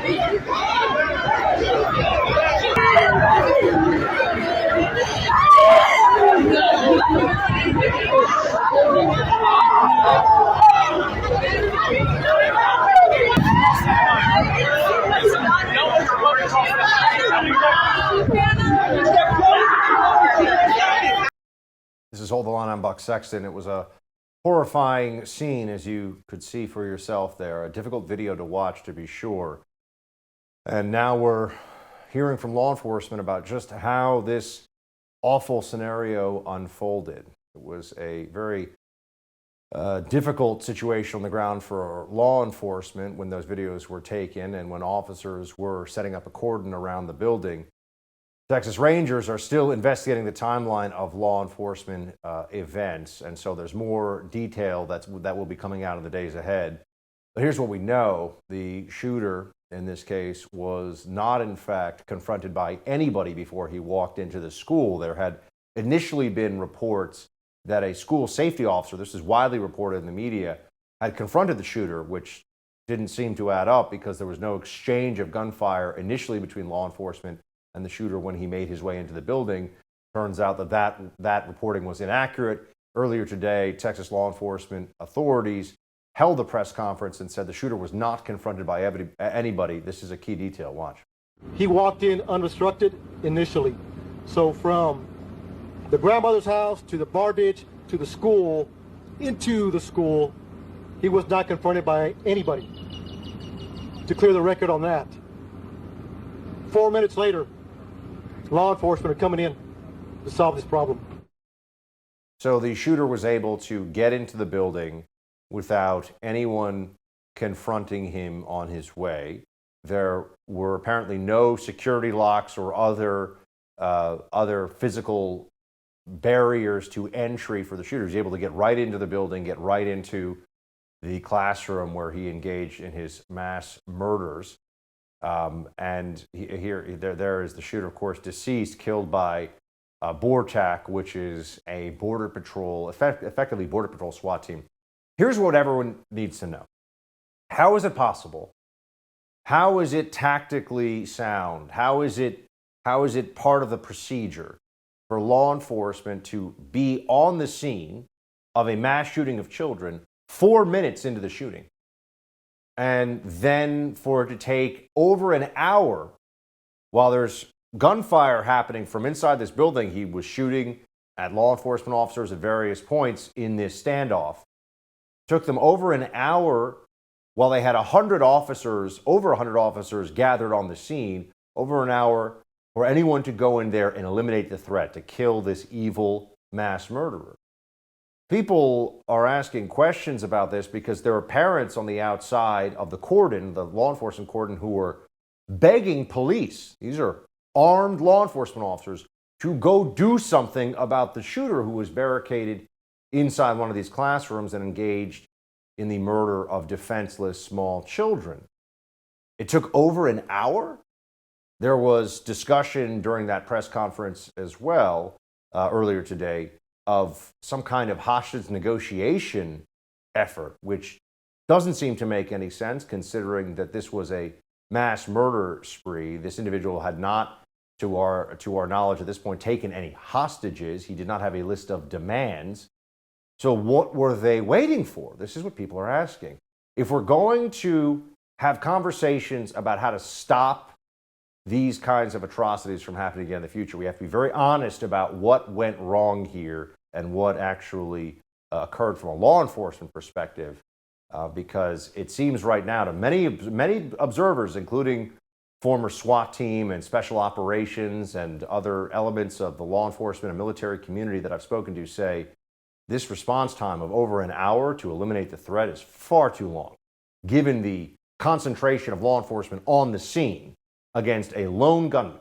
This is Hold the Line. I'm Buck Sexton. It was a horrifying scene, as you could see for yourself there. A difficult video to watch, to be sure. And now we're hearing from law enforcement about just how this awful scenario unfolded. It was a very difficult situation on the ground for law enforcement when those videos were taken and when officers were setting up a cordon around the building. Texas Rangers are still investigating the timeline of law enforcement events, and so there's more detail that will be coming out in the days ahead. But here's what we know. The shooter, in this case, was not, in fact, confronted by anybody before he walked into the school. There had initially been reports that a school safety officer, this is widely reported in the media, had confronted the shooter, which didn't seem to add up because there was no exchange of gunfire initially between law enforcement and the shooter when he made his way into the building. Turns out that reporting was inaccurate. Earlier today, Texas law enforcement authorities held a press conference and said the shooter was not confronted by anybody. This is a key detail. Watch. He walked in unobstructed initially. So from the grandmother's house to the bar ditch to the school, into the school, he was not confronted by anybody. To clear the record on that. 4 minutes later, law enforcement are coming in to solve this problem. So the shooter was able to get into the building without anyone confronting him on his way. There were apparently no security locks or other physical barriers to entry for the shooter. He was able to get right into the building, get right into the classroom where he engaged in his mass murders. And there is the shooter, of course, deceased, killed by BORTAC, which is a Border Patrol, effectively Border Patrol SWAT team. Here's what everyone needs to know. How is it possible? How is it tactically sound? How is it part of the procedure for law enforcement to be on the scene of a mass shooting of children 4 minutes into the shooting? And then for it to take over an hour while there's gunfire happening from inside this building. He was shooting at law enforcement officers at various points in this standoff. It took them over an hour while they had over 100 officers gathered on the scene, over an hour for anyone to go in there and eliminate the threat, to kill this evil mass murderer. People are asking questions about this because there are parents on the outside of the cordon, the law enforcement cordon, who are begging police, these are armed law enforcement officers, to go do something about the shooter who was barricaded inside one of these classrooms and engaged in the murder of defenseless small children. It took over an hour. There was discussion during that press conference as well, earlier today, of some kind of hostage negotiation effort, which doesn't seem to make any sense considering that this was a mass murder spree. This individual had not, to our knowledge at this point, taken any hostages. He did not have a list of demands. So what were they waiting for? This is what people are asking. If we're going to have conversations about how to stop these kinds of atrocities from happening again in the future, we have to be very honest about what went wrong here and what actually occurred from a law enforcement perspective, because it seems right now to many observers, including former SWAT team and special operations and other elements of the law enforcement and military community that I've spoken to, say this response time of over an hour to eliminate the threat is far too long, given the concentration of law enforcement on the scene against a lone gunman.